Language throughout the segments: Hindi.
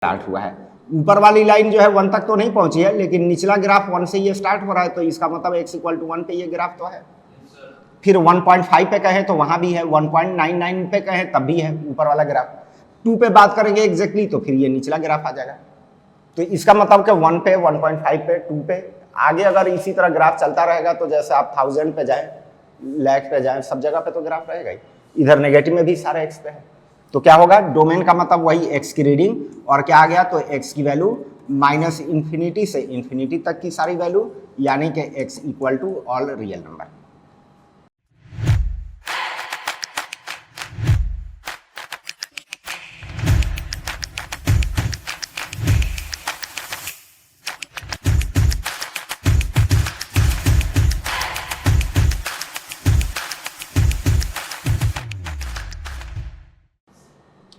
स्टार्ट हुआ है। ऊपर वाली लाइन जो है 1 तक तो नहीं पहुंची है, लेकिन निचला ग्राफ 1 से ये स्टार्ट हो रहा है, तो इसका मतलब x = 1 पे ये ग्राफ तो है। फिर 1.5 पे कहे तो वहां भी है, 1.99 पे कहे तब भी है ऊपर वाला ग्राफ। 2 पे बात करेंगे एग्जैक्टली तो फिर ये निचला ग्राफ आ जाएगा। तो इसका मतलब कि 1 पे, 1.5 पे, 2 पे आगे अगर इसी तरह ग्राफ चलता रहेगा तो जैसे आप 1000 पे जाए, लाख पे जाए, सब जगह पे तो ग्राफ रहेगा ही। इधर नेगेटिव में भी सारे x पे है, तो क्या होगा, डोमेन का मतलब वही x की रीडिंग, और क्या आ गया, तो x की वैल्यू -इन्फिनिटी से इन्फिनिटी तक की सारी वैल्यू, यानी कि x = ऑल रियल नंबर।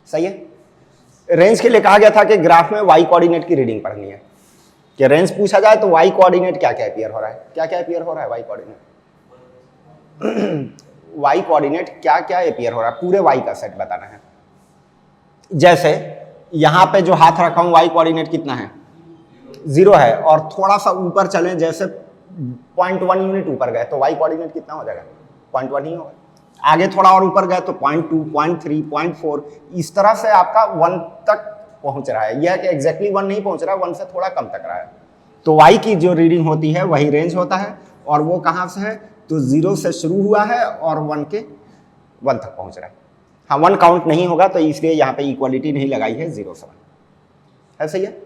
सही है। रेंज के लिए कहा गया था कि ग्राफ में y कोऑर्डिनेट की रीडिंग पढ़नी है, कि रेंज पूछा जाए तो y कोऑर्डिनेट क्या क्या अपीयर हो रहा है, क्या क्या अपीयर हो रहा है y कोऑर्डिनेट y कोऑर्डिनेट क्या क्या अपीयर हो रहा है, पूरे y का सेट बताना है। जैसे यहां पे जो हाथ रखा हूं y कोऑर्डिनेट कितना है, 0 है, और थोड़ा सा ऊपर चलें, जैसे 0.1 यूनिट ऊपर गए तो y कोऑर्डिनेट कितना हो जाएगा, 0.1 ही होगा। आगे थोड़ा और ऊपर गए तो 0.2, 0.3, 0.4, इस तरह से आपका 1 तक पहुंच रहा है। यह कि एग्जैक्टली 1 नहीं पहुंच रहा, 1 से थोड़ा कम तक रहा है। तो y की जो रीडिंग होती है वही रेंज होता है, और वो कहां से है, तो 0 से शुरू हुआ है और 1 तक पहुंच रहा है। हाँ, 1 काउंट नहीं होगा, तो इसलिए यहाँ पे इक्वालिटी नहीं लगाई है, 0 से 1 है। सही है।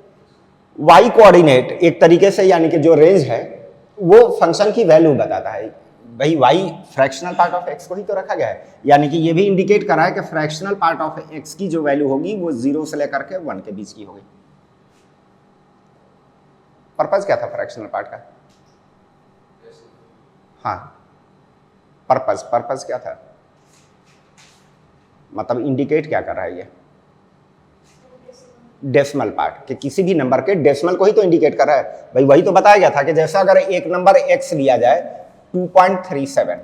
y कोऑर्डिनेट एक तरीके से, यानी कि जो रेंज है वो फंक्शन की वैल्यू बताता है। भाई y fractional part of x को ही तो रखा गया है, यानी कि ये भी इंडिकेट कर रहा है कि फ्रैक्शनल पार्ट ऑफ x की जो वैल्यू होगी वो 0 से लेकर के 1 के बीच की होगी। पर्पस क्या था फ्रैक्शनल पार्ट का, हाँ, पर्पस क्या था, मतलब इंडिकेट क्या कर रहा है ये, डेसिमल पार्ट, कि किसी भी नंबर के डेसिमल को ही तो इंडिकेट कर रहा है। भाई वही तो बताया गया था कि जैसे अगर एक नंबर x लिया जाए 2.37,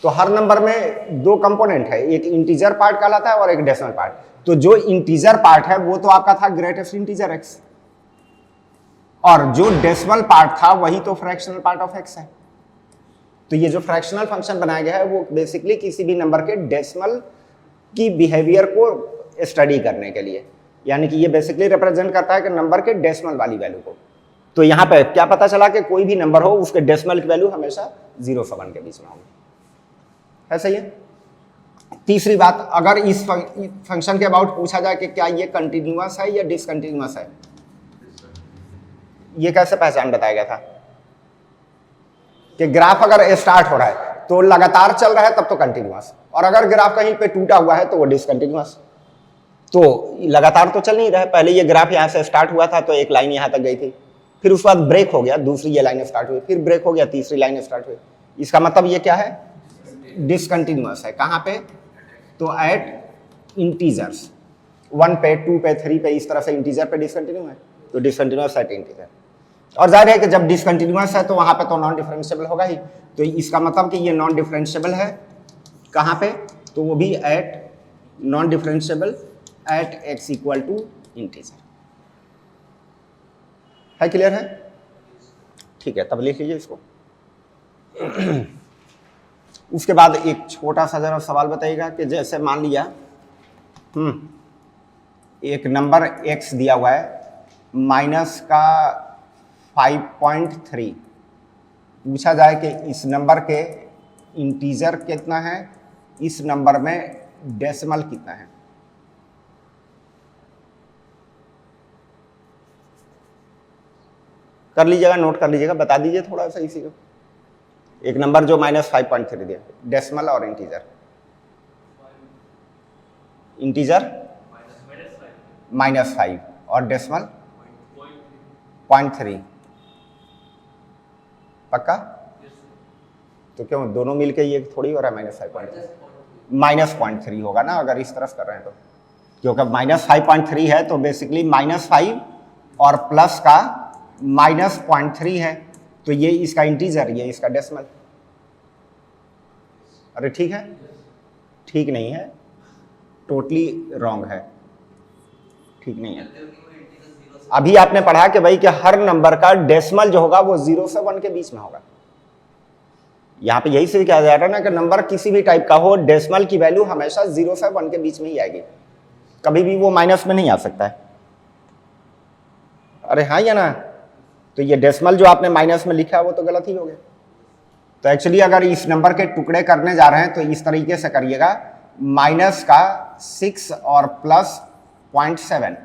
तो हर नंबर में 2 कंपोनेंट है, एक इंटीजर पार्ट कहलाता है और एक डेसिमल पार्ट। तो जो इंटीजर पार्ट है वो तो आपका था ग्रेटेस्ट इंटीजर x, और जो डेसिमल पार्ट था वही तो फ्रैक्शनल पार्ट ऑफ x है। तो ये जो फ्रैक्शनल फंक्शन बनाया गया है वो बेसिकली किसी भी नंबर के डेसिमल की बिहेवियर को स्टडी करने के लिए, यानी कि ये बेसिकली रिप्रेजेंट करता है कि नंबर के डेसिमल वाली वैल्यू को। तो यहाँ पे क्या पता चला कि कोई भी नंबर हो उसके डेसिमल की वैल्यू हमेशा 0 से 1 के बीच में होगी, है। सही है। तीसरी बात, अगर इस फंक्शन के अबाउट पूछा जाए कि क्या ये कंटिन्यूअस है या डिसकंटिन्यूअस है, ये कैसे पहचान बताया गया था, कि ग्राफ अगर स्टार्ट हो रहा है तो लगातार चल रहा है तब तो कंटिन्यूअस, और अगर ग्राफ कहीं पे टूटा हुआ है तो वो डिसकंटिन्यूअस। तो लगातार तो चल नहीं रहा है, पहले ये ग्राफ यहाँ से स्टार्ट हुआ था तो एक लाइन यहाँ तक गई थी, फिर उसके बाद ब्रेक हो गया, दूसरी ये लाइन स्टार्ट हुई, फिर ब्रेक हो गया, तीसरी लाइन स्टार्ट हुई। इसका मतलब ये क्या है, डिसकंटिन्यूअस है। कहाँ पे, तो एट इंटीजर्स, 1 पे, 2 पे, 3 पे, इस तरह से इंटीजर पे डिसकंटिन्यू है, तो डिसकंटिन्यूअस एट इंटीजर। और जाहिर है कि जब डिसकंटिन्यूअस है तो वहां पे तो नॉन डिफरेंशिएबल होगा ही, तो इसका मतलब कि ये नॉन डिफरेंशिएबल है। कहाँ पे, तो वो भी at non differentiable at x = integer. है, क्लियर है। ठीक है, तब लिख लीजिए इसको। उसके बाद एक छोटा सा जरा सवाल बताइएगा कि जैसे मान लिया एक नंबर x दिया हुआ है माइनस का 5.3, पूछा जाए कि इस नंबर के इंटीजर कितना है, इस नंबर में डेसिमल कितना है। कर लीजिएगा, नोट कर लीजिएगा, बता दीजिए थोड़ा सा इसी को। एक नंबर जो -5.3 दिया, डेसिमल और इंटीजर। इंटीजर -5 और डेसिमल 0.3, पक्का। तो क्यों दोनों मिलके ये थोड़ी हो रहा है -5.3 होगा ना, अगर इस तरफ कर रहे हैं तो, क्योंकि -5.3 है तो बेसिकली -5 और प्लस का -0.3 है, तो ये इसका इंटीजर, ये इसका डेसिमल। अरे ठीक है, ठीक नहीं है, टोटली रॉन्ग है। ठीक नहीं है। अभी आपने पढ़ा कि भाई कि हर नंबर का डेसिमल जो होगा वो 0 से 1 के बीच में होगा। यहां पे यही से कहा जा रहा है ना कि नंबर किसी भी टाइप का हो, डेसिमल की वैल्यू हमेशा 0 से 1 के बीच में ही आएगी, कभी भी वो माइनस में नहीं आ सकता है। अरे हाँ या ना? तो ये डेसिमल जो आपने माइनस में लिखा है वो तो गलत ही हो गया। तो एक्चुअली अगर इस नंबर के टुकड़े करने जा रहे हैं तो इस तरीके से करिएगा, माइनस का 6 और प्लस 0.7,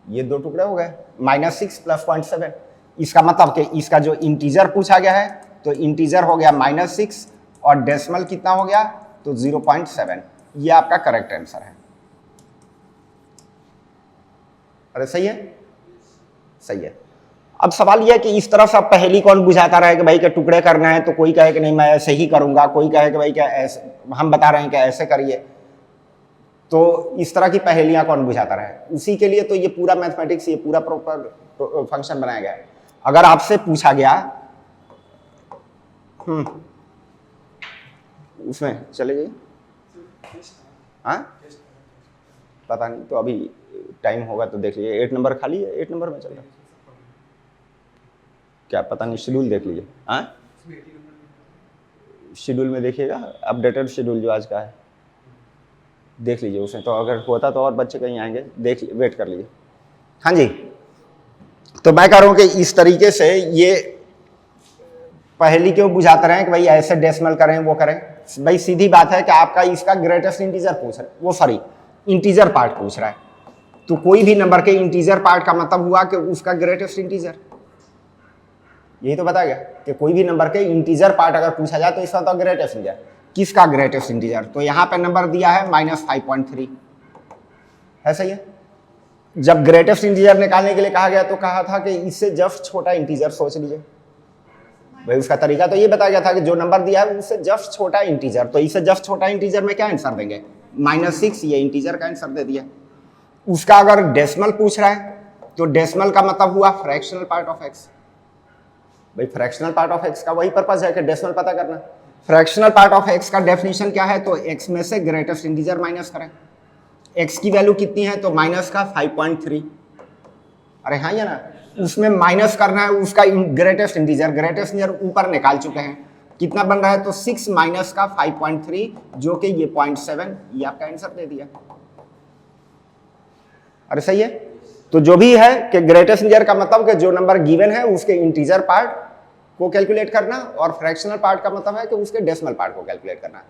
ये दो टुकड़े हो गए, -6 + 0.7। इसका मतलब कि इसका जो इंटीजर पूछा गया है तो इंटीजर हो गया -6 और डेसिमल कितना हो गया तो 0.7। ये आपका करेक्ट आंसर है। अरे सही है, सही है। अब सवाल यह है कि इस तरह से पहेली कौन बुझाता रहे कि भाई के टुकड़े करना है, तो कोई कहे कि नहीं मैं ऐसे ही करूंगा, कोई कहे कि भाई क्या ऐसे, हम बता रहे हैं कि ऐसे करिए। तो इस तरह की पहेलियां कौन बुझाता रहे? उसी के लिए तो ये पूरा मैथमेटिक्स, ये पूरा प्रॉपर फंक्शन बनाया गया है। अगर आपसे पूछा गया उसमें चले जाइए, हाँ पता नहीं, तो अभी टाइम होगा तो देख लीजिए। 8 नंबर खाली है, 8 नंबर में चल रहा है क्या पता नहीं, शेड्यूल देख लीजिए। हाँ शेड्यूल में देखिएगा, अपडेटेड शेड्यूल जो आज का है देख लीजिए उसमें, तो अगर होता तो और बच्चे कहीं आएंगे, देख वेट कर लीजिए। हाँ जी, तो मैं कह रहा हूं कि इस तरीके से ये पहेली क्यों बुझाते रहे कि भाई ऐसे डेसिमल करें वो करें। भाई सीधी बात है कि आपका इसका ग्रेटेस्ट इंटीजर पूछ रहा है, वो सॉरी इंटीजर पार्ट पूछ रहा है, तो कोई भी नंबर के इंटीजर पार्ट का मतलब हुआ कि उसका ग्रेटेस्ट इंटीजर। यही तो बताया गया कि कोई भी नंबर के इंटीजर पार्ट अगर पूछा जाए तो इसका तो ग्रेटेस्ट इंटीजर। किसका ग्रेटेस्ट इंटीजर? तो यहां पे नंबर दिया है -5.3 है, सही है। जब ग्रेटेस्ट इंटीजर निकालने के लिए कहा गया तो कहा था कि इससे जस्ट छोटा इंटीजर सोच लीजिए। भाई उसका तरीका तो ये बताया गया था कि जो नंबर दिया है उससे जस्ट छोटा इंटीजर, तो इससे जस्ट छोटा इंटीजर में क्या आंसर देंगे? -6, ये इंटीजर का आंसर दे दिया। उसका अगर डेसिमल पूछ रहा है तो डेसिमल का मतलब हुआ फ्रैक्शनल पार्ट ऑफ एक्स। भाई फ्रैक्शनल पार्ट ऑफ एक्स का वही पर्पस है कि डेसिमल पता करना। फ्रैक्शनल पार्ट ऑफ एक्स का डेफिनेशन क्या है? तो एक्स में से ग्रेटेस्ट इंटीजर माइनस करें। एक्स की वैल्यू कितनी है? तो माइनस का 5.3। अरे हाँ या ना? उसमें माइनस करना है उसका ग्रेटेस्ट इंटीजर, ग्रेटेस्ट इंटीजर ऊपर निकाल चुके हैं, कितना बन रहा है? तो 6 माइनस का 5.3 जो कि ये 0.7, ये आपका आंसर दे दिया। अरे सही है। तो जो भी है कि ग्रेटेस्ट इंटीजर का मतलब कि जो नंबर गिवन है उसके इंटीजर पार्ट को कैलकुलेट करना, और फ्रैक्शनल पार्ट का मतलब है कि उसके डेसिमल पार्ट को कैलकुलेट करना।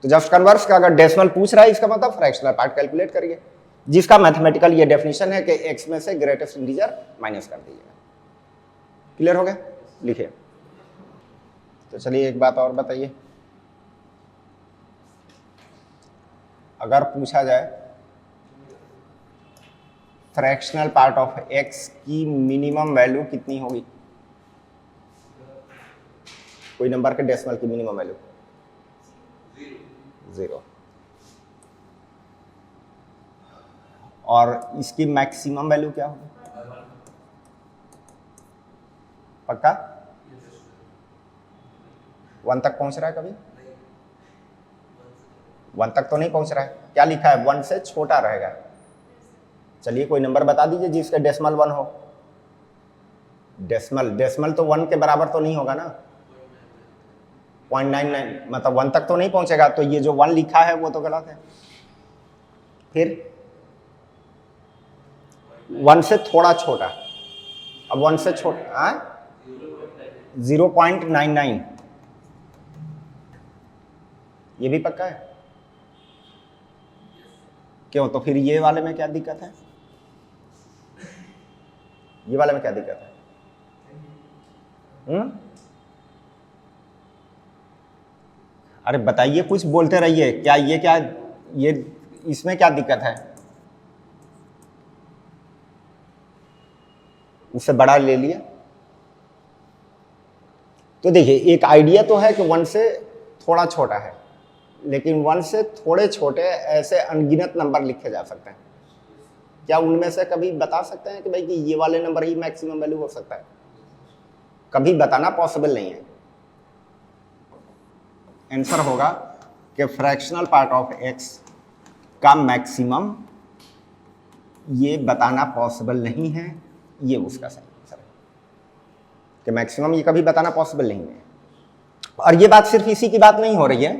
तो जस्ट कन्वर्स का अगर डेसिमल पूछ रहा है इसका मतलब फ्रैक्शनल पार्ट कैलकुलेट करिए, जिसका मैथमेटिकल ये डेफिनेशन है कि एक्स में से ग्रेटेस्ट इंटीजर माइनस कर दीजिएगा। क्लियर हो गया? लिखिए। तो चलिए एक बात और बताइए, अगर पूछा जाए फ्रैक्शनल पार्ट ऑफ एक्स की मिनिमम वैल्यू कितनी होगी? कोई नंबर के डेसिमल की मिनिमम वैल्यू 0, और इसकी मैक्सिमम वैल्यू क्या होगी? पक्का 1 तक पहुंच रहा है? कभी 1 तक तो नहीं पहुंच रहा है। क्या लिखा है? 1 से छोटा रहेगा। चलिए कोई नंबर बता दीजिए जिसका डेसिमल 1 हो। डेसिमल तो 1 के बराबर तो नहीं होगा ना, 0.99, मतलब 1 तक तो नहीं पहुंचेगा। तो ये जो 1 लिखा है वो तो गलत है। फिर 1 से थोड़ा छोटा, अब 1 से छोटा 0.99, ये भी पक्का है? क्यों? तो फिर ये वाले में क्या दिक्कत है? ये वाले में क्या दिक्कत है? अरे बताइए, कुछ बोलते रहिए। क्या ये इसमें क्या दिक्कत है? उससे बड़ा ले लिया। तो देखिए एक आइडिया तो है कि 1 से थोड़ा छोटा है, लेकिन 1 से थोड़े छोटे ऐसे अनगिनत नंबर लिखे जा सकते हैं। क्या उनमें से कभी बता सकते हैं कि भाई कि ये वाले नंबर ही मैक्सिमम वैल्यू हो सकता है? कभी बताना पॉसिबल नहीं है। आंसर होगा कि फ्रैक्शनल पार्ट ऑफ एक्स का मैक्सिमम ये बताना पॉसिबल नहीं है, ये उसका सही आंसर है कि मैक्सिमम ये कभी बताना पॉसिबल नहीं है। और ये बात सिर्फ इसी की बात नहीं हो रही है,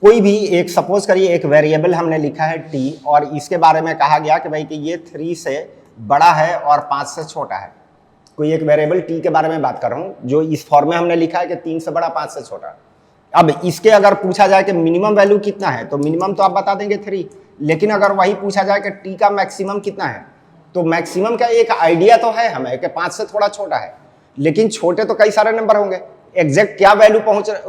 कोई भी एक सपोज करिए एक वेरिएबल हमने लिखा है t और इसके बारे में कहा गया कि भाई कि ये 3 से बड़ा है और 5 से छोटा है। कोई एक वेरिएबल t के बारे में बात कर रहा हूँ जो इस फॉर्म में हमने लिखा है कि 3 से बड़ा 5 से छोटा। अब इसके अगर पूछा जाए कि मिनिमम वैल्यू कितना है तो मिनिमम तो आप बता देंगे 3, लेकिन अगर वही पूछा जाए कि t का मैक्सिमम कितना है तो मैक्सिमम का एक आइडिया तो है हमें कि 5 से थोड़ा छोटा है, लेकिन छोटे तो कई सारे नंबर होंगे, एग्जैक्ट क्या वैल्यू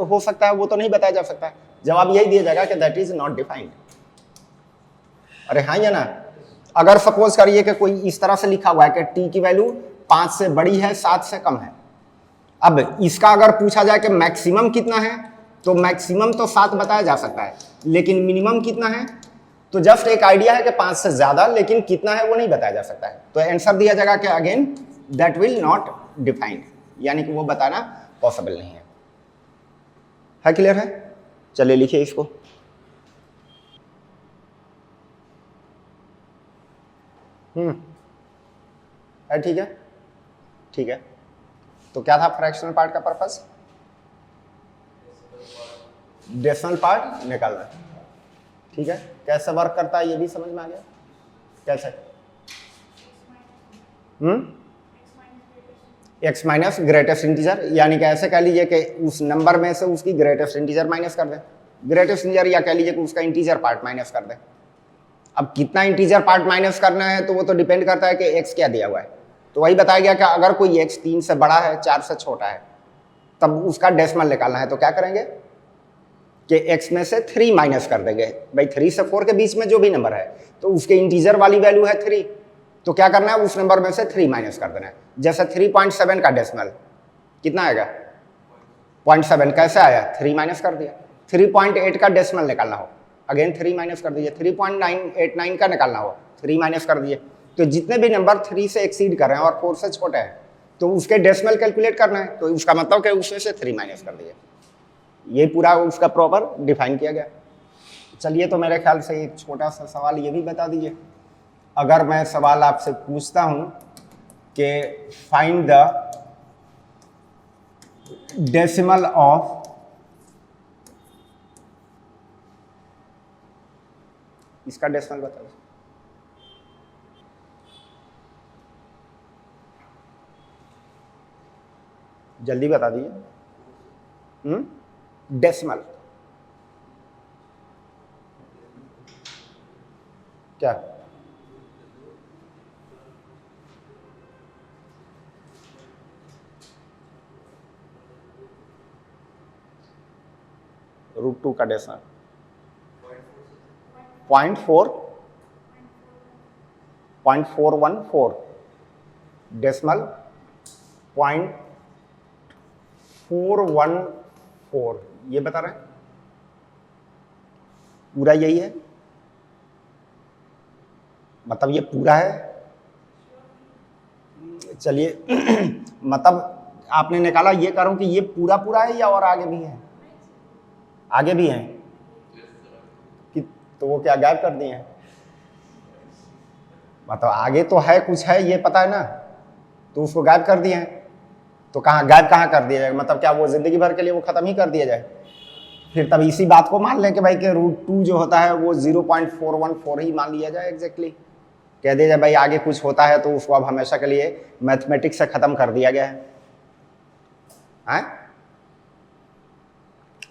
हो सकता है वो तो नहीं बताया जा सकता है। जवाब यही दिया जाएगा कि दैट इज नॉट डिफाइंड। अरे हाँ या ना, अगर सपोज करिए कि कोई इस तरह से लिखा हुआ है कि t की वैल्यू 5 से बड़ी है 7 से कम है। अब इसका अगर पूछा जाए कि मैक्सिमम कितना है तो मैक्सिमम तो 7 बताया जा सकता है, लेकिन मिनिमम कितना है तो जस्ट एक आइडिया है कि 5 से ज्यादा, लेकिन कितना है वो नहीं बताया जा सकता है। तो आंसर दिया जाएगा कि again that will not defined, यानी कि वो बताना पॉसिबल नहीं है। क्लियर है? चलिए लिखिए इसको। है ठीक है, ठीक है। तो क्या था फ्रैक्शनल पार्ट का पर्पस? डेसिमल पार्ट निकालना, ठीक है। कैसे वर्क करता है ये भी समझ में आ गया, कैसे? एक्स माइनस ग्रेटेस्ट इंटीजर, यानी कि ऐसे कह लीजिए कि उस नंबर में से उसकी ग्रेटेस्ट इंटीजर माइनस कर दें, ग्रेटेस्ट इंटीजर, या कह लीजिए कि उसका इंटीजर पार्ट माइनस कर दें। अब कितना इंटीजर पार्ट माइनस करना है तो वो तो डिपेंड करता है कि एक्स क्या दिया हुआ है। तो वही बताया गया कि अगर कोई एक्स 3 से बड़ा है 4 से छोटा है तब उसका डेसिमल निकालना है। तो क्या करेंगे कि एक्स में से 3 माइनस कर देंगे। भाई 3 से 4 के बीच में जो भी नंबर है तो उसके इंटीजर वाली वैल्यू है 3, तो क्या करना है उस नंबर में से 3 माइनस कर देना है। जैसे 3.7 का डेसिमल कितना आएगा? 0.7। कैसे आया? 3 माइनस कर दिया। 3.8 का डेसिमल निकालना हो, अगेन 3 माइनस कर दीजिए। 3.989 का निकालना हो, 3 माइनस कर दीजिए। तो जितने भी नंबर 3 से एक्सीड कर रहे हैं और 4 से छोटे हैं तो उसके डेसिमल कैलकुलेट करना है, तो उसका मतलब कि उसमें से 3 माइनस कर दीजिए। ये पूरा उसका प्रॉपर डिफाइन किया गया। चलिए, तो मेरे ख्याल से एक छोटा सा सवाल ये भी बता दीजिए। अगर मैं सवाल आपसे पूछता हूं कि फाइंड द डेसिमल ऑफ इसका डेसिमल बता दो, जल्दी बता दीजिए। डेसिमल क्या? √2 का डेसिमल 0.414 डेसिमल 0.414 ये बता रहे हैं, पूरा यही है, मतलब ये पूरा है। चलिए मतलब आपने निकाला, ये करूं कि ये पूरा पूरा है या और आगे भी है? आगे भी हैं कि तो वो क्या गायब कर दिए हैं? मतलब आगे तो है, कुछ है ये पता है ना, तो उसको गायब कर दिए हैं। तो कहाँ गायब कहाँ कर दिया जाए? मतलब क्या वो जिंदगी भर के लिए वो खत्म ही कर दिया जाए? फिर तब इसी बात को मान लें कि भाई कि √2 जो होता है वो 0.414 ही मान लिया जाए एग्जैक्टली। कह दिया जाए भाई आगे कुछ होता है तो उसको अब हमेशा के लिए मैथमेटिक्स से खत्म कर दिया गया है।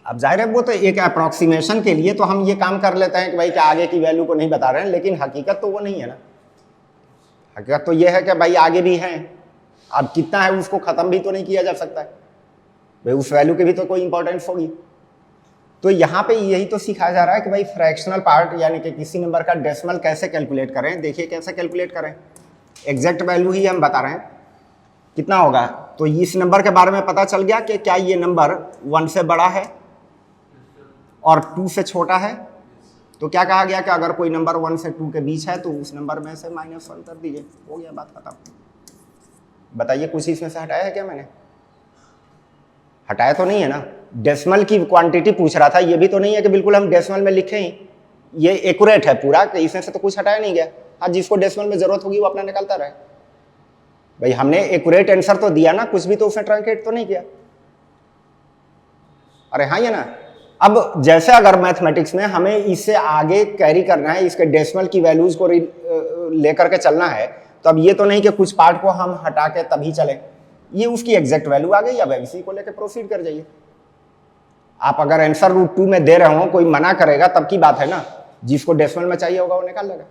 अब जाहिर है वो तो एक अप्रोक्सीमेशन के लिए तो हम ये काम कर लेते हैं कि भाई कि आगे की वैल्यू को नहीं बता रहे हैं, लेकिन हकीकत तो वो नहीं है ना। हकीकत तो ये है कि भाई आगे भी हैं, अब कितना है उसको खत्म भी तो नहीं किया जा सकता है भाई, उस वैल्यू की भी तो कोई इंपॉर्टेंस होगी। तो यहाँ पे यही तो सिखाया जा रहा है कि भाई फ्रैक्शनल पार्ट यानी कि किसी नंबर का डेसिमल कैसे कैलकुलेट करें। देखिए कैसे कैलकुलेट करें, एग्जैक्ट वैल्यू ही हम बता रहे हैं कितना होगा। तो इस नंबर के बारे में पता चल गया कि क्या ये नंबर 1 से बड़ा है और 2 से छोटा है। तो क्या कहा गया कि अगर कोई नंबर 1 से 2 के बीच है तो उस नंबर में से -1 कर दीजिए, हो गया बात खत्म। बताइए कुछ इसमें से हटाया है क्या मैंने? हटाया तो नहीं है ना। डेसिमल की क्वांटिटी पूछ रहा था, ये भी तो नहीं है कि बिल्कुल हम डेसिमल में लिखें ही, ये एक्यूरेट है पूरा, कि इसमें से तो कुछ हटाया नहीं गया। हाँ, जिसको डेसिमल में जरूरत होगी वो अपना निकालता रहे। भाई हमने एक्यूरेट आंसर तो दिया ना, कुछ भी तो उसने ट्रंकेट तो नहीं किया। अरे हाँ, ये ना। अब जैसे अगर मैथमेटिक्स में हमें इससे आगे कैरी करना है, इसके डेसिमल की वैल्यूज को लेकर के चलना है, तो अब ये तो नहीं कि कुछ पार्ट को हम हटा के तभी चले, ये उसकी एग्जैक्ट वैल्यू आ गई, अब इसी को लेकर प्रोसीड कर जाइए। आप अगर आंसर √2 में दे रहे हो, कोई मना करेगा तब की बात है ना, जिसको डेसिमल में चाहिए होगा वो निकाल लेगा।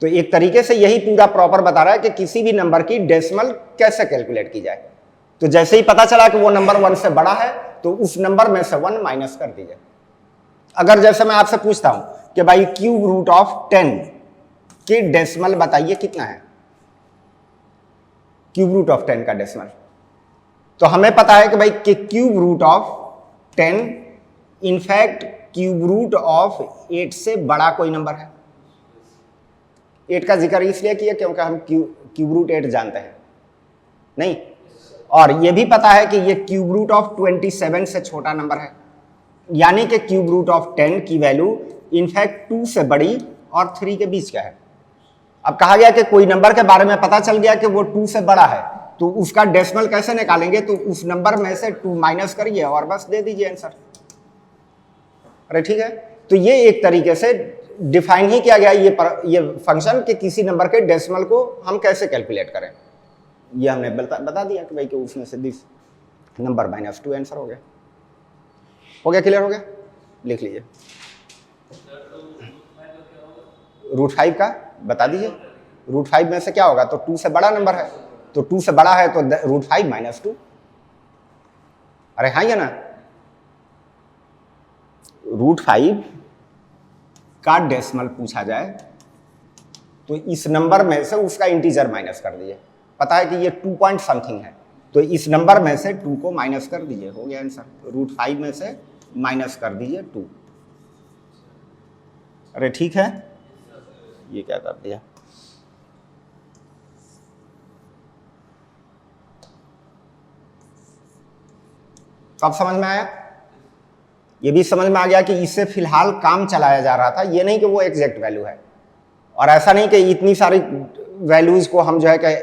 तो एक तरीके से यही पूरा प्रॉपर बता रहा है कि किसी भी नंबर की डेसिमल कैसे कैलकुलेट की जाए। तो जैसे ही पता चला कि वो नंबर 1 से बड़ा है तो उस नंबर में से 1 माइनस कर दीजिए। अगर जैसे मैं आपसे पूछता हूं कि भाई क्यूब रूट ऑफ 10 की डेसिमल बताइए कितना है, क्यूब रूट ऑफ 10 का डेसिमल, तो हमें पता है कि भाई कि cube root of 10 in fact cube root of 8 से बड़ा कोई नंबर है। 8 का जिक्र इसलिए किया क्योंकि हम क्यूब रूट 8 जानते हैं नहीं, और यह भी पता है कि यह क्यूब रूट ऑफ 27 से छोटा नंबर है, यानी कि क्यूब रूट ऑफ 10 की वैल्यू इनफैक्ट 2 से बड़ी और 3 के बीच का है। अब कहा गया कि कोई नंबर के बारे में पता चल गया कि वो 2 से बड़ा है, तो उसका डेसिमल कैसे निकालेंगे, तो उस नंबर में से 2 माइनस करिए और बस दे दीजिए आंसर। अरे ठीक है, तो ये एक तरीके से डिफाइन ही किया गया ये फंक्शन कि किसी नंबर के डेसिमल को हम कैसे कैलकुलेट करें। ये हमने बता दिया कि भाई कि उसमें से दिस नंबर -2 आंसर हो गया। क्लियर हो गया? लिख लीजिए। √5 का बता दीजिए। √5 में से क्या होगा, तो 2 से बड़ा नंबर है, तो 2 से बड़ा है तो √5 - 2। अरे हाँ, ये ना, √5 का डेसिमल पूछा जाए तो इस नंबर में से उसका इंटीजर माइनस कर दीजिए। पता है कि ये 2 पॉइंट समथिंग है, तो इस नंबर में से 2 को माइनस कर दीजिए, हो गया आंसर। √5 में से माइनस कर दीजिए 2। अरे ठीक है, ये क्या कर दिया, अब समझ में आया? ये भी समझ में आ गया कि इससे फिलहाल काम चलाया जा रहा था, ये नहीं कि वो एग्जैक्ट वैल्यू है, और ऐसा नहीं कि इतनी सारी वैल्यूज को हम जो है कि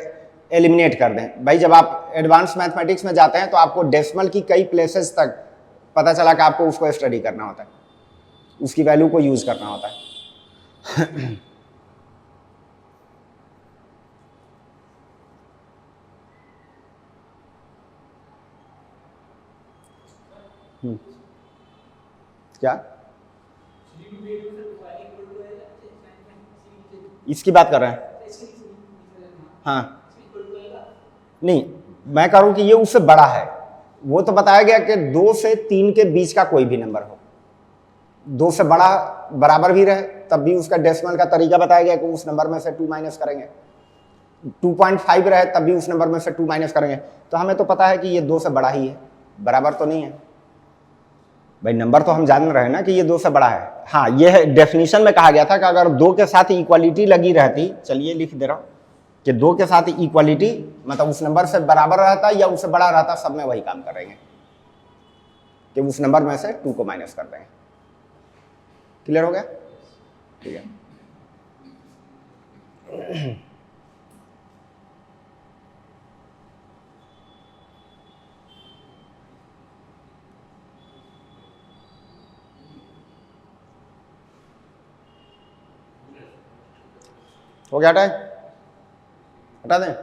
एलिमिनेट कर दें। भाई जब आप एडवांस मैथमेटिक्स में जाते हैं तो आपको डेसिमल की कई प्लेसेस तक पता चला कि आपको उसको स्टडी करना होता है, उसकी वैल्यू को यूज करना होता है। क्या इसकी बात कर रहे हैं? हाँ, नहीं, मैं कह रहा हूं कि ये उससे बड़ा है। वो तो बताया गया कि 2 से 3 के बीच का कोई भी नंबर हो, 2 से बड़ा बराबर भी रहे तब भी उसका डेसिमल का तरीका बताया गया कि उस नंबर में से 2 माइनस करेंगे। 2.5 रहे तब भी उस नंबर में से 2 माइनस करेंगे। तो हमें तो पता है कि ये 2 से बड़ा ही है, बराबर तो नहीं है। भाई नंबर तो हम जान रहे हैं ना कि ये 2 से बड़ा है। हाँ, ये डेफिनेशन में कहा गया था कि अगर 2 के साथ इक्वालिटी लगी रहती, चलिए लिख दे रहा हूं कि 2 के साथ इक्वालिटी मतलब उस नंबर से बराबर रहता या उससे बड़ा रहता, सब में वही काम करेंगे कि उस नंबर में से 2 को माइनस कर देंगे। क्लियर हो गया? ठीक है। हो गया? हटा दें?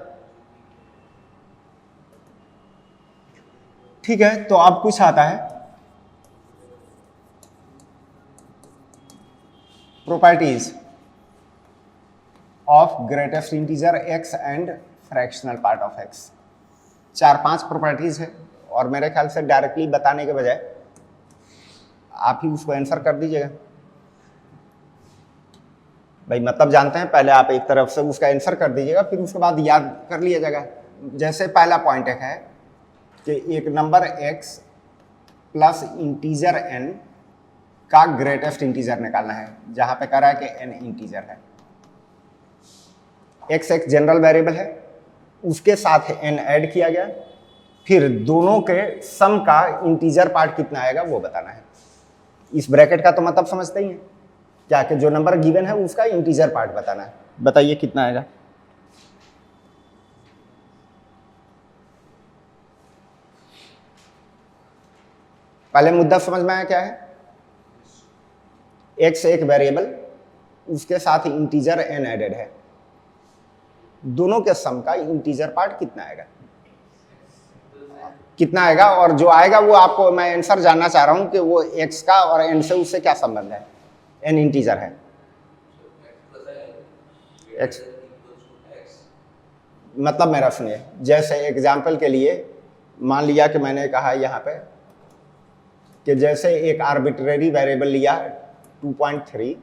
ठीक है, तो अब कुछ आता है properties of greatest integer x and fractional part of x। 4-5 properties है और मेरे ख्याल से डायरेक्टली बताने के बजाय आप ही उसको आंसर कर दीजिएगा। भाई मतलब जानते हैं, पहले आप एक तरफ से उसका आंसर कर दीजिएगा, फिर उसके बाद याद कर लिया जाएगा। जैसे पहला पॉइंट एक है कि एक number x plus integer n का ग्रेटेस्ट इंटीजर निकालना है, जहां पे कह रहा है कि n इंटीजर है। x एक जनरल वेरिएबल है, उसके साथ n ऐड किया गया, फिर दोनों के सम का इंटीजर पार्ट कितना आएगा वो बताना है। इस ब्रैकेट का तो मतलब समझते ही हैं क्या, कि जो नंबर गिवन है उसका इंटीजर पार्ट बताना है। बताइए कितना आएगा। पहले मुद्दा समझ में आया क्या है? x एक वेरिएबल, उसके साथ इंटीजर n एडेड है, दोनों के सम का इंटीजर पार्ट कितना आएगा, कितना आएगा? और जो आएगा वो आपको मैं आंसर जानना चाह रहा हूं कि वो x का और n से उससे क्या संबंध है। n इंटीजर है, x मतलब मेरा सुनिए, जैसे एग्जाम्पल के लिए मान लिया कि मैंने कहा यहाँ पे कि जैसे एक आर्बिट्रेरी वेरिएबल लिया 2.3,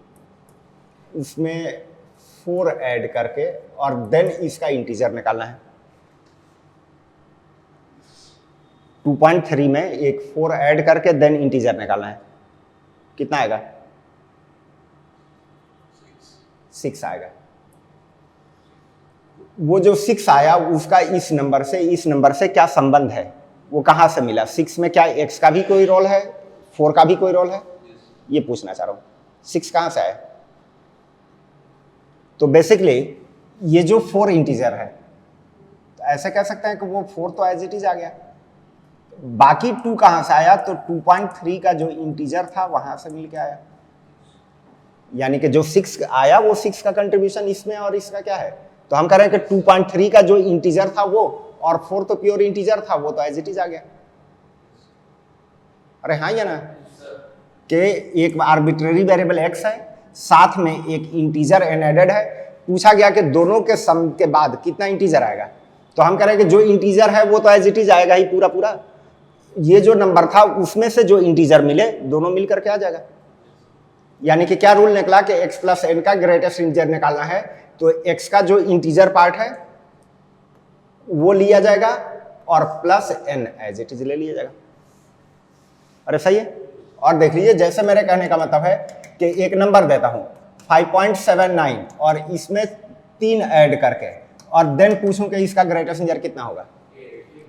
उसमें 4 ऐड करके और देन इसका इंटीजर निकालना है। 2.3 में एक 4 ऐड करके देन इंटीजर निकालना है, कितना आएगा? 6 आएगा। वो जो 6 आया उसका इस नंबर से क्या संबंध है, वो कहां से मिला? 6 में क्या x का भी कोई रोल है, 4 का भी कोई रोल है, ये पूछना चाह रहा हूं। 6 कहां से आया? तो बेसिकली ये जो 4 इंटीजर है, तो ऐसे कह सकते हैं कि वो 4 तो एज इट इज आ गया, बाकी 2 कहां से आया? तो 2.3 का जो इंटीजर था वहां से मिल के आया, यानी कि जो 6 आया वो 6 का कंट्रीब्यूशन इसमें और इसका क्या है। तो हम कह रहे हैं कि 2.3 का जो इंटीजर था वो, और 4 तो प्योर इंटीजर था, वो तो एज इट इज आ गया। अरे हाँ, ये ना कि एक आर्बिट्रेरी वेरिएबल x है, साथ में एक इंटीजर n एडेड है, पूछा गया कि दोनों के सम के बाद कितना इंटीजर आएगा। तो हम कह रहे हैं कि जो इंटीजर है वो तो एज इट इज आएगा ही पूरा पूरा, ये जो नंबर था उसमें से जो इंटीजर मिले दोनों मिलकर के आ जाएगा। यानी कि क्या रूल निकला कि x प्लस n का ग्रेटेस्ट इंटीजर निकालना है, तो x का जो इंटीजर पार्ट है वो लिया जाएगा और plus n as it is ले लिया जाएगा। अरे सही है। और देख लीजिए, जैसे मेरे कहने का मतलब है कि एक नंबर देता हूं 5.79 और इसमें 3 ऐड करके और देन पूछूं कि इसका ग्रेटेस्ट इंटीजर कितना होगा,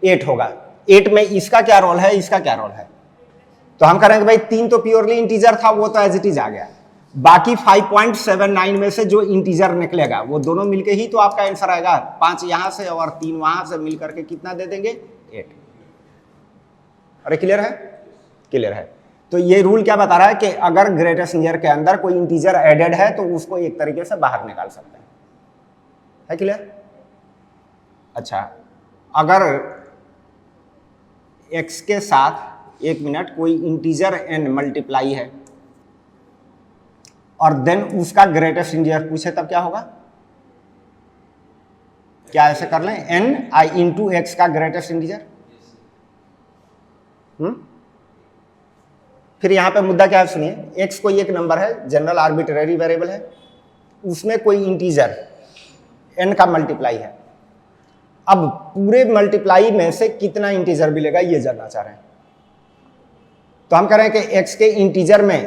8 होगा। 8 में इसका क्या रोल है, इसका क्या रोल है? तो हम करेंगे भाई 3 तो प्योरली इंटीजर था, वो तो एज इट इज आ गया, बाकी 5.79 में से जो इंटीजर निकलेगा वो दोनों मिलके ही तो आपका आंसर आएगा। 5 यहां से और 3 वहां से मिलकर के कितना दे देंगे, 8। अरे क्लियर है? क्लियर है। तो ये रूल क्या बता रहा है कि अगर ग्रेटेस्ट इंटीजर के अंदर कोई इंटीजर एडेड है तो उसको एक तरीके से बाहर निकाल सकते हैं। है क्लियर? अच्छा, अगर x के साथ, एक मिनट, कोई इंटीजर n मल्टीप्लाई है और देन उसका ग्रेटेस्ट इंटीजर पूछे तब क्या होगा? क्या ऐसे कर लें, n i इंटू एक्स का ग्रेटेस्ट इंटीजर। फिर यहां पे मुद्दा क्या है सुनिए, x कोई एक नंबर है, जनरल आर्बिट्रेरी वेरिएबल है, उसमें कोई इंटीजर n का मल्टीप्लाई है। अब पूरे मल्टीप्लाई में से कितना इंटीजर मिलेगा ये जानना चाह रहे हैं। तो हम कह रहे हैं कि x के इंटीजर में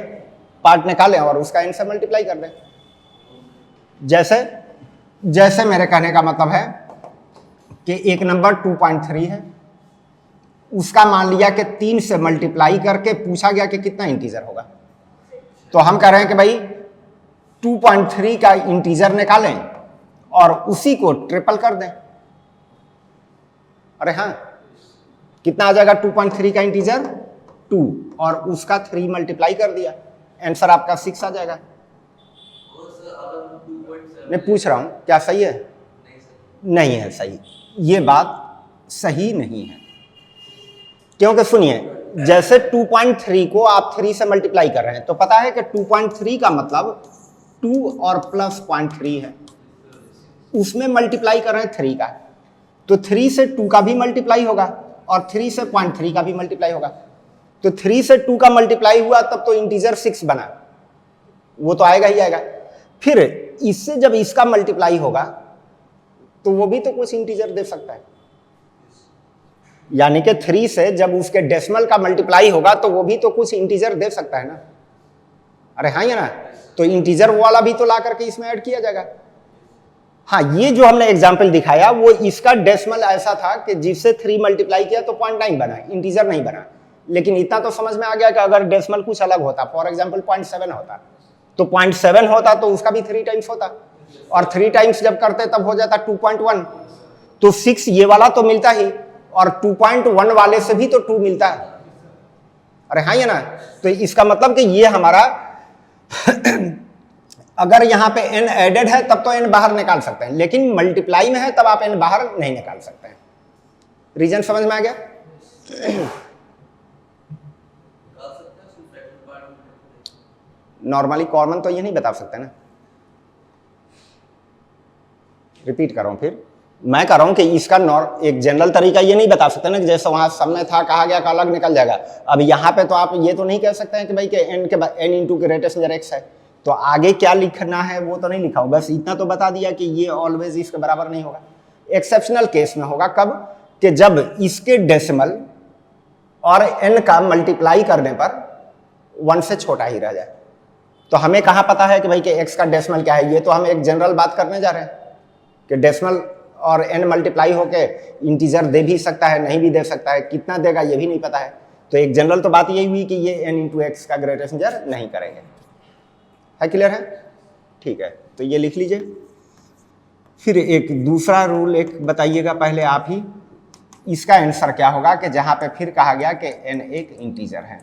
पार्ट निकालें और उसका n से मल्टीप्लाई कर दें। जैसे मेरे कहने का मतलब है कि एक नंबर 2.3 है, उसका मान लिया कि 3 से मल्टीप्लाई करके पूछा गया कि कितना इंटीजर होगा। तो हम कह रहे हैं कि भाई 2.3 का इंटीजर निकालें और उसी को ट्रिपल कर दें। अरे हाँ, कितना आ जाएगा 2.3 का इंटीजर 2 और उसका 3 मल्टीप्लाई कर दिया, आंसर आपका 6 आ जाएगा। मैं पूछ रहा हूं क्या सही है? नहीं है सही, ये बात सही नहीं है। क्योंकि सुनिए, जैसे 2.3 को आप 3 से मल्टीप्लाई कर रहे हैं तो पता है कि 2.3 का मतलब 2 और प्लस 0.3 है, उसमें मल्टीप्लाई कर रहे हैं 3 का, तो 3 से 2 का भी मल्टीप्लाई होगा और 3 से 0.3 का भी मल्टीप्लाई होगा। तो 3 से 2 का मल्टीप्लाई हुआ तब तो इंटीजर 6 बना, वो तो आएगा ही आएगा। फिर इससे जब इसका मल्टीप्लाई होगा तो वो भी तो कुछ इंटीजर दे सकता है, यानी कि 3 से जब उसके डेसिमल का मल्टीप्लाई होगा तो वो भी तो कुछ इंटीजर दे सकता है ना। अरे हाँ, ये ना, तो इंटीजर वाला भी तो ला करके इसमें ऐड किया जाएगा। हाँ, ये जो हमने एग्जाम्पल दिखाया वो इसका डेसिमल ऐसा था कि जिससे 3 मल्टीप्लाई किया तो 0.9 बना, इंटीजर नहीं बना। लेकिन इतना तो समझ में आ गया कि अगर डेसिमल कुछ अलग होता, फॉर एग्जाम्पल 0.7 होता, तो 0.7 होता तो उसका भी 3 टाइम्स होता, और 3 टाइम्स जब करते तब हो जाता 2.1। तो 6 ये वाला तो मिलता ही, और 2.1 वाले से भी तो 2 मिलता है। अरे हाँ, ये ना। तो इसका मतलब कि ये हमारा अगर यहां पे n एडेड है तब तो n बाहर निकाल सकते हैं, लेकिन मल्टीप्लाई में है तब आप n बाहर नहीं निकाल सकते हैं। रीजन समझ में आ गया? नॉर्मली कॉमन तो ये नहीं बता सकते ना। रिपीट कर रहा हूं, फिर मैं कह रहा हूं कि इसका एक जनरल तरीका ये नहीं बता सकते ना कि जैसे वहां सब में था कहा गया का अलग निकल जाएगा। अब यहां पे तो आप ये तो नहीं कह सकते हैं कि भाई कि n के बाद n into greatest number x है, तो आगे क्या लिखना है वो तो नहीं लिखा हूं, बस इतना तो बता दिया कि ये ऑलवेज इसके बराबर नहीं होगा। एक्सेप्शनल केस में होगा कब, कि जब इसके डेसिमल और n का मल्टीप्लाई करने पर 1 से छोटा ही रह जाए। तो हमें कहां पता है कि भाई कि x का डेसिमल क्या है? ये तो हम एक जनरल बात करने जा रहे हैं कि डेसिमल और n मल्टीप्लाई होके इंटीजर दे भी सकता है, नहीं भी दे सकता है, कितना देगा ये भी नहीं पता है। तो एक जनरल तो बात यही हुई कि ये n इंटू एक्स का ग्रेटेस्ट नंबर नहीं करेंगे। है क्लियर है? ठीक है, तो ये लिख लीजिए। फिर एक दूसरा रूल एक बताइएगा पहले आप ही, इसका आंसर क्या होगा कि जहां पे फिर कहा गया कि n एक इंटीजर है।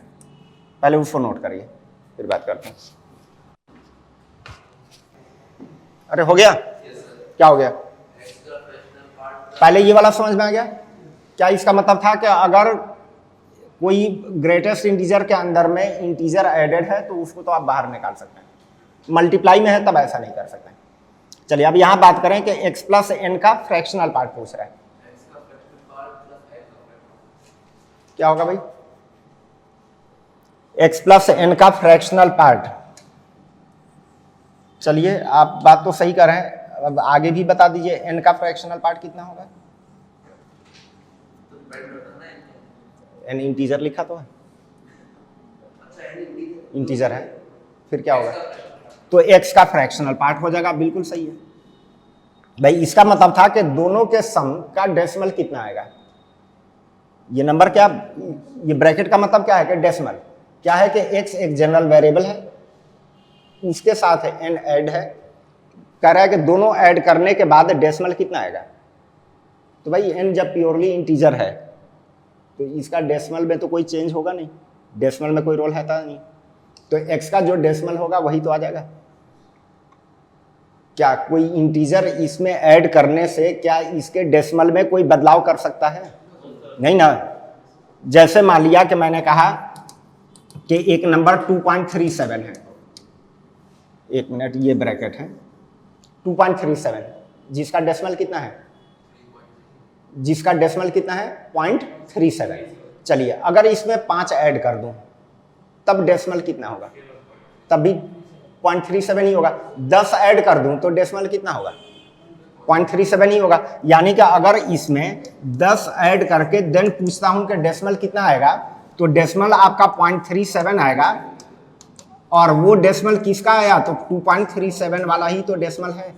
पहले उसको नोट करिए, फिर बात करते हैं। अरे हो गया? क्या हो गया? पहले ये वाला समझ में आ गया? क्या इसका मतलब था कि अगर कोई ग्रेटेस्ट इंटीजर के अंदर में इंटीजर एडेड है तो उसको तो आप बाहर निकाल सकते हैं, मल्टीप्लाई में है तब ऐसा नहीं कर सकते। चलिए अब यहां बात करें कि x प्लस एन का फ्रैक्शनल पार्ट पूछ रहा है, क्या होगा भाई? x प्लस एन का फ्रैक्शनल पार्ट। चलिए आप बात तो सही कर रहे हैं, अब आगे भी बता दीजिए n का फ्रैक्शनल पार्ट कितना होगा? n इंटीजर लिखा तो है, इंटीजर है, फिर क्या होगा? तो x का फ्रैक्शनल पार्ट हो जाएगा। बिल्कुल सही है भाई। इसका मतलब था कि दोनों के सम का डेसिमल कितना आएगा। ये नंबर क्या, ये ब्रैकेट का मतलब क्या है कि डेसिमल क्या है कि x एक जनरल वेरिएबल है, उसके साथ n ऐड है, कह रहा है कि दोनों ऐड करने के बाद डेसिमल कितना आएगा। तो भाई n जब प्योरली इंटीजर है तो इसका डेसिमल में तो कोई चेंज होगा नहीं, डेसिमल में कोई रोल है नहीं, तो x का जो डेसिमल होगा वही तो आ जाएगा। क्या कोई इंटीजर इसमें ऐड करने से क्या इसके डेसिमल में कोई बदलाव कर सकता है? नहीं ना। जैसे मान लिया कि मैंने कहा कि एक नंबर 2.37 है, एक मिनट ये ब्रैकेट है, 2.37 जिसका डेसिमल कितना है? जिसका डेसिमल कितना है? 0.37। चलिए अगर इसमें 5 ऐड कर दूं तब डेसिमल कितना होगा? तब भी 0.37 ही होगा। 10 ऐड कर दूं तो डेसिमल कितना होगा? 0.37 ही होगा। यानी कि अगर इसमें 10 ऐड करके देन पूछता हूं कि डेसिमल कितना आएगा, तो डेसिमल आपका 0.37 आएगा, और वो डेसिमल किसका आया? तो 2.37 वाला ही तो डेसिमल है।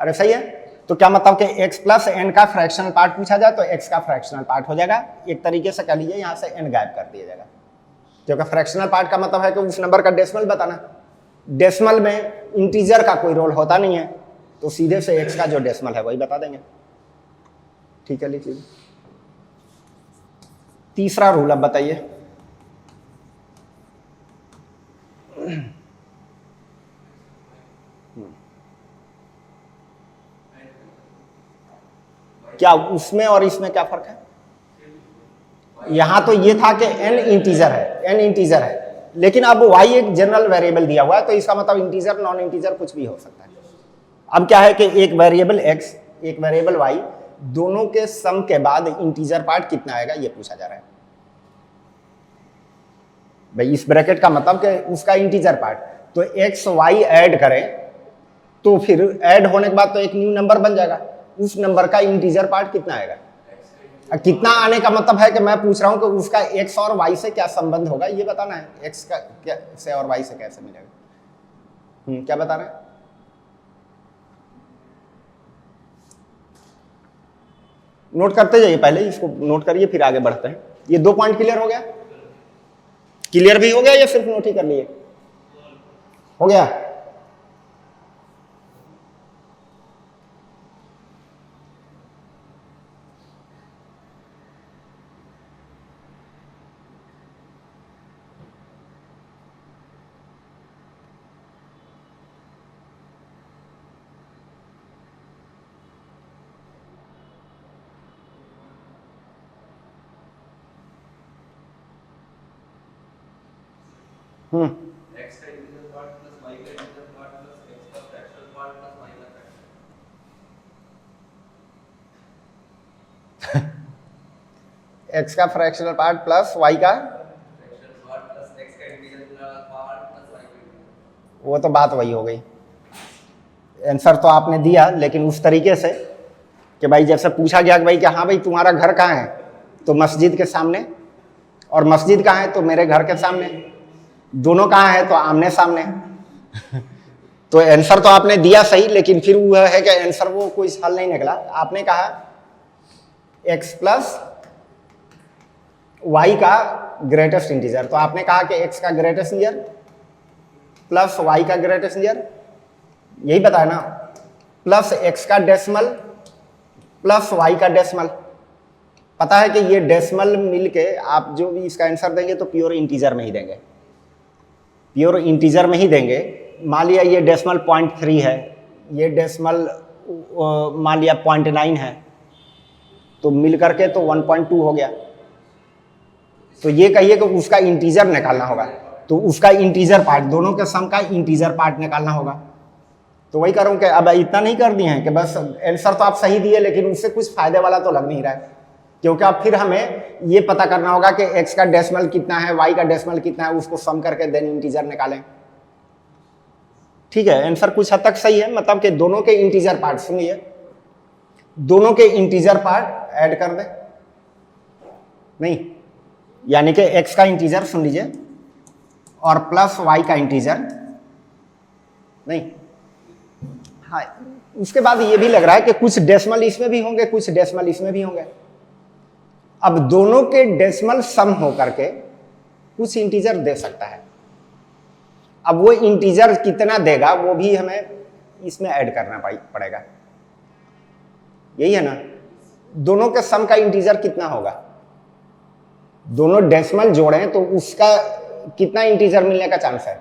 अरे सही है। तो क्या मतलब कि x प्लस एन का फ्रैक्शनल पार्ट पूछा जाए तो x का फ्रैक्शनल पार्ट हो जाएगा। एक तरीके से कह लीजिए यहां से n गायब कर दिया जाएगा, क्योंकि फ्रैक्शनल पार्ट का मतलब है कि उस नंबर का डेसिमल बताना। डेसिमल में इंटीजर का कोई रोल होता नहीं है, तो सीधे से x का जो डेसिमल है वही बता देंगे। ठीक है, लिख लीजिए। तीसरा रूल अब बताइए। क्या उसमें और इसमें क्या फर्क है? यहां तो ये था कि n इंटीजर है, n इंटीजर है, लेकिन अब y एक जनरल वेरिएबल दिया हुआ है, तो इसका मतलब इंटीजर नॉन इंटीजर कुछ भी हो सकता है। अब क्या है कि एक वेरिएबल x एक वेरिएबल y, दोनों के सम के बाद इंटीजर पार्ट कितना आएगा ये पूछा जा रहा है भाई। इस ब्रैकेट का मतलब कि उसका इंटीजर पार्ट, तो x y ऐड करें तो फिर ऐड होने के बाद तो एक न्यू नंबर बन जाएगा, उस नंबर का इंटीजर पार्ट कितना आएगा। कितना आने का मतलब है कि मैं पूछ रहा हूं कि उसका x और y से क्या संबंध होगा ये बताना है। x का क्या से और y से कैसे मिलेगा? क्या बता रहे हैं? नोट करते जाइए, पहले इसको नोट करिए फिर आगे बढ़ते हैं। ये 2 पॉइंट क्लियर हो गया? क्लियर भी हो गया या सिर्फ नोट ही कर लिए? हो गया? x का इंटीजर पार्ट प्लस y का इंटीजर पार्ट प्लस x का फ्रैक्शनल पार्ट प्लस y का फ्रैक्शनल x का फ्रैक्शनल पार्ट प्लस y का फ्रैक्शनल पार्ट प्लस x का इंटीजर पार्ट प्लस y का इंटीजर। वो तो बात वही हो गई। आंसर तो आपने दिया लेकिन उस तरीके से कि भाई जैसे पूछा गया कि भाई कि हाँ भाई तुम्हारा घर कहाँ है, तो मस्जिद के सामने, और मस्जिद कहाँ है तो मेरे घर के सामने, दोनों कहाँ है तो आमने सामने। तो आंसर तो आपने दिया सही, लेकिन फिर वो है कि आंसर वो कोई हल नहीं निकला। आपने कहा x प्लस y का ग्रेटेस्ट इंटीजर, तो आपने कहा कि x का ग्रेटेस्ट इंटीजर प्लस y का ग्रेटेस्ट इंटीजर, यही बताया ना, प्लस x का डेसिमल प्लस y का डेसिमल। पता है कि ये डेसिमल मिलके आप जो भी इसका आंसर देंगे तो प्योर इंटीजर में ही देंगे, प्योर इंटीजर में ही देंगे। मान लिया ये डेसिमल 0.3 है, ये डेसिमल मान लिया 0.9 है, तो मिल करके तो 1.2 हो गया। तो ये कहिए कि उसका इंटीजर निकालना होगा, तो उसका इंटीजर पार्ट, दोनों के सम का इंटीजर पार्ट निकालना होगा। तो वही करूँ कि अब इतना नहीं कर दिए हैं कि बस आंसर तो आप सही दिए लेकिन उससे कुछ फायदे वाला तो लग नहीं रहा है, क्योंकि अब फिर हमें ये पता करना होगा कि x का डेसिमल कितना है, y का डेसिमल कितना है, उसको सम करके देन इंटीजर निकालें। ठीक है, आंसर कुछ हद तक सही है, मतलब कि दोनों के इंटीजर पार्ट, सुनिए, दोनों के इंटीजर पार्ट ऐड कर दें, नहीं यानी कि x का इंटीजर सुन लीजिए और प्लस y का इंटीजर, नहीं हाँ, उसके बाद ये भी लग रहा है कि कुछ डेसिमल इसमें भी होंगे, कुछ डेसिमल इसमें भी होंगे। अब दोनों के डेसिमल सम होकर के कुछ इंटीजर दे सकता है। अब वो इंटीजर कितना देगा वो भी हमें इसमें ऐड करना पड़ेगा, यही है ना। दोनों के सम का इंटीजर कितना होगा, दोनों डेसिमल जोड़ें तो उसका कितना इंटीजर मिलने का चांस है।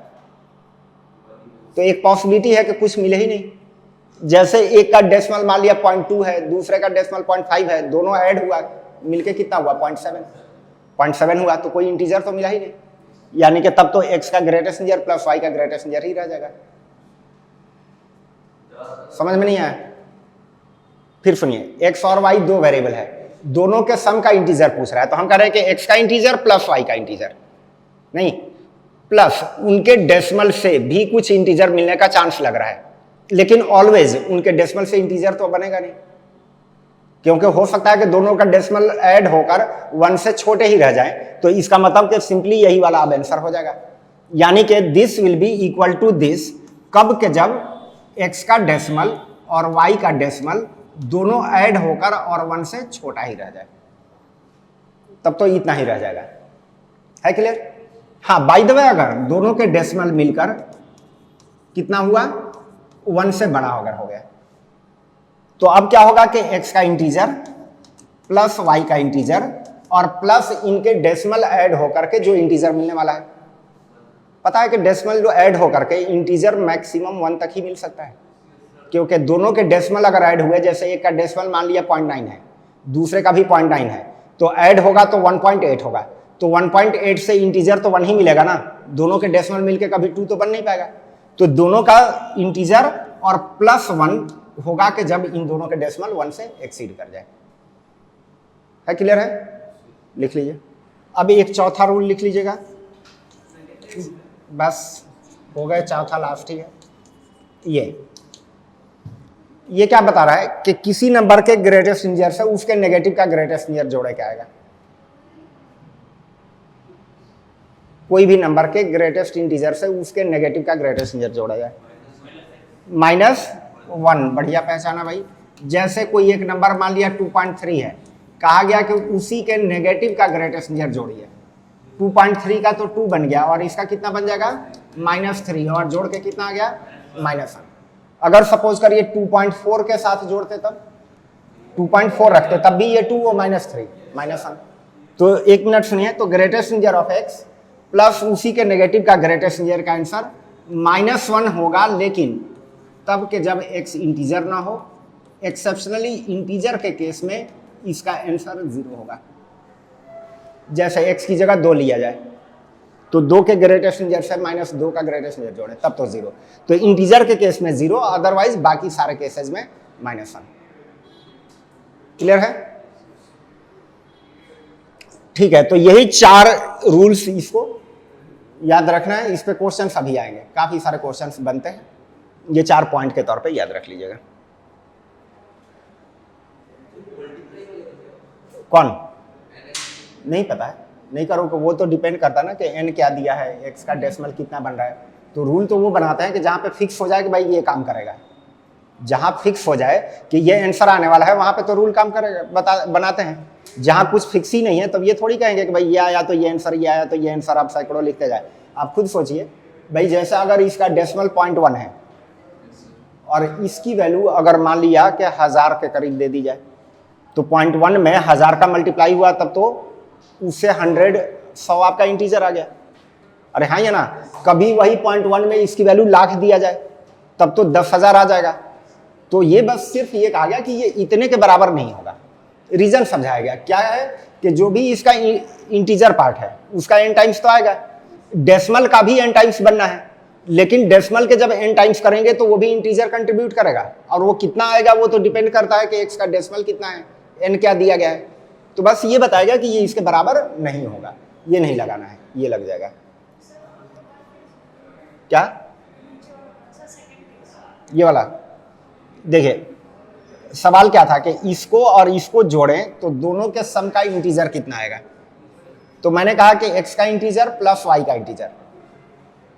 तो एक पॉसिबिलिटी है कि कुछ मिले ही नहीं। जैसे एक का डेसिमल मान लिया 0.2 है, दूसरे का डेसिमल 0.5 है, दोनों ऐड हुआ मिलके कितना हुआ 0.7 हुआ, तो कोई इंटीजर तो मिला ही नहीं, यानी कि तब तो x का ग्रेटेस्ट इंटीजर प्लस y का ग्रेटेस्ट इंटीजर ही रह जाएगा। समझ में नहीं आया? फिर सुनिए, x और y दो वेरिएबल है, दोनों के सम का इंटीजर पूछ रहा है, तो हम कह रहे हैं कि x का इंटीजर प्लस y का इंटीजर, नहीं प्लस उनके डेसिमल से भी कुछ इंटीजर मिलने का चांस लग रहा है, लेकिन ऑलवेज उनके डेसिमल से इंटीजर तो बनेगा नहीं, क्योंकि हो सकता है कि दोनों का डेसिमल ऐड होकर 1 से छोटे ही रह जाए। तो इसका मतलब कि सिंपली यही वाला अब आंसर हो जाएगा, यानी कि this will be equal to this, कब के जब x का डेसिमल और y का डेसिमल दोनों ऐड होकर और 1 से छोटा ही रह जाए, तब तो इतना ही रह जाएगा। है क्लियर? हाँ, बाय द वे अगर दोनों के डेसिमल मिलकर कितना हुआ 1 से बड़ा अगर हो गया, तो अब क्या होगा कि x का इंटीजर प्लस y का इंटीजर और प्लस इनके डेसिमल ऐड होकर के जो इंटीजर मिलने वाला है। पता है कि डेसिमल जो ऐड होकर के इंटीजर मैक्सिमम 1 तक ही मिल सकता है, क्योंकि दोनों के डेसिमल अगर ऐड हुए, जैसे एक का डेसिमल मान लिया 0.9 है, दूसरे का भी 0.9 है, तो ऐड होगा तो 1.8 होगा, तो 1.8 से इंटीजर तो 1 ही मिलेगा ना, दोनों के डेसिमल मिलके कभी 2 तो बन नहीं पाएगा। तो दोनों का इंटीजर और प्लस 1 होगा कि जब इन दोनों के डेसिमल 1 से एक्सीड कर जाए। है क्लियर है? लिख लीजिए। अब एक चौथा रूल लिख लीजिएगा, बस हो गए, चौथा लास्ट ही है। ये क्या बता रहा है कि किसी नंबर के ग्रेटेस्ट इंटीजर से उसके नेगेटिव का ग्रेटेस्ट इंटीजर जोड़े क्या आएगा। कोई भी नंबर के ग्रेटेस्ट इंटीजर से उसके नेगेटिव का ग्रेटेस्ट इंटीजर जोड़ा जाए, -1। बढ़िया पहचाना भाई। जैसे कोई एक नंबर मान लिया 2.3 है, कहा गया कि उसी के नेगेटिव का ग्रेटेस्ट इंटीजर जोड़िए। 2.3 का तो 2 बन गया और इसका कितना बन जाएगा -3, और जोड़ के कितना आ गया -1। अगर सपोज करिए 2.4 के साथ जोड़ते तब 2.4 रखते तब भी ये 2 और -3 -1। तो एक मिनट सुनिए, तो greatest integer of x plus उसी के नेगेटिव का ग्रेटेस्ट इंटीजर का आंसर -1 होगा, लेकिन तब के जब x इंटीजर ना हो। एक्सेप्शनली इंटीजर के केस में इसका आंसर 0 होगा। जैसे x की जगह 2 लिया जाए तो 2 के ग्रेटेस्ट इंटीजर से माइनस 2 का ग्रेटेस्ट इंटीजर जोड़ें तब तो 0। तो इंटीजर के केस में 0, अदरवाइज बाकी सारे केसेस में -1। क्लियर है? ठीक है, तो यही 4 रूल्स इसको याद रखना है। इस पे क्वेश्चन अभी आएंगे, काफी सारे क्वेश्चन बनते हैं, ये 4 पॉइंट के तौर पे याद रख लीजिएगा। कौन? नहीं पता है, नहीं करोगे, वो तो डिपेंड करता है ना कि n क्या दिया है, x का डेसिमल कितना बन रहा है। तो रूल तो वो बनाते हैं कि जहां पे फिक्स हो जाए कि भाई ये काम करेगा, जहां फिक्स हो जाए कि ये आंसर आने वाला है वहां पे तो रूल काम करेगा, बनाते हैं। जहां कुछ फिक्स ही नहीं है तब ये थोड़ी कहेंगे कि भाई ये आया तो ये आंसर, ये आया तो ये आंसर, आप सैकड़ों लिखते जाए। आप खुद सोचिए भाई, जैसे अगर इसका डेसिमल 0.1 है और इसकी वैल्यू अगर मान लिया कि 1000 के करीब दे दी जाए, तो 0.1 में 1000 का मल्टीप्लाई हुआ तब तो उससे 100 आपका इंटीजर आ गया। अरे हाँ, ये ना, कभी वही 0.1 में इसकी वैल्यू लाख दिया जाए तब तो 10,000 आ जाएगा। तो ये बस सिर्फ ये कहा गया कि ये इतने के बराबर नहीं होगा। रीजन समझाया गया क्या है कि जो भी इसका इंटीजर पार्ट है उसका n टाइम्स तो आएगा, डेसिमल का भी n टाइम्स बनना है, लेकिन डेसिमल के जब n टाइम्स करेंगे तो वो भी इंटीजर कंट्रीब्यूट करेगा, और वो कितना आएगा वो तो डिपेंड करता है कि x का डेसिमल कितना है, n क्या दिया गया है। तो बस ये बताएगा कि ये इसके बराबर नहीं होगा, ये नहीं लगाना है, ये लग जाएगा। क्या ये वाला? देखिए सवाल क्या था कि इसको और इसको जोड़ें तो दोनों के सम का इंटीजर कितना आएगा। तो मैंने कहा कि x का इंटीजर प्लस y का इंटीजर,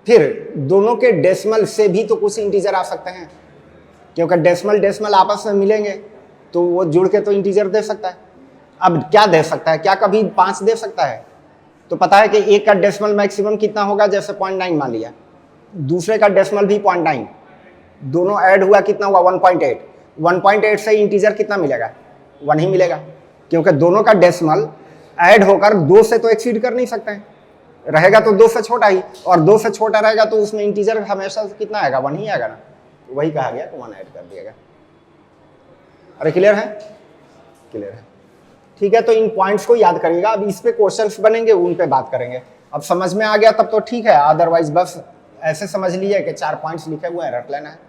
फिर दोनों के डेसिमल से भी तो कुछ इंटीजर आ सकते हैं, क्योंकि डेसिमल डेसिमल आपस में मिलेंगे तो वो जुड़ के तो इंटीजर दे सकता है। अब क्या दे सकता है, क्या कभी 5 दे सकता है? तो पता है कि एक का डेसिमल मैक्सिमम कितना होगा, जैसे 0.9 मान लिया, दूसरे का डेसिमल भी 0.9, दोनों ऐड हुआ कितना हुआ 1.8। 1.8 से इंटीजर कितना मिलेगा, 1 ही मिलेगा, क्योंकि दोनों का डेसिमल ऐड होकर 2 से तो एक्सीड कर नहीं सकते हैं, रहेगा तो 2 से छोटा ही, और 2 से छोटा रहेगा तो उसमें इंटीजर हमेशा कितना आएगा, 1 ही आएगा ना। वही कहा गया कि 1 ऐड कर दिएगा। अरे क्लियर है? क्लियर है, ठीक है। तो इन पॉइंट्स को याद करिएगा, अब इस पे क्वेश्चंस बनेंगे उन पे बात करेंगे। अब समझ में आ गया तब तो ठीक है, अदरवाइज बस ऐसे समझ लीजिए कि 4 पॉइंट्स लिखे हुए हैं, रट लेना है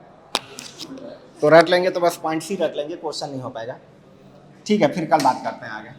तो रट लेंगे, तो बस पॉइंट्स ही रट लेंगे, क्वेश्चन नहीं हो पाएगा। ठीक है, फिर कल बात करते हैं आगे।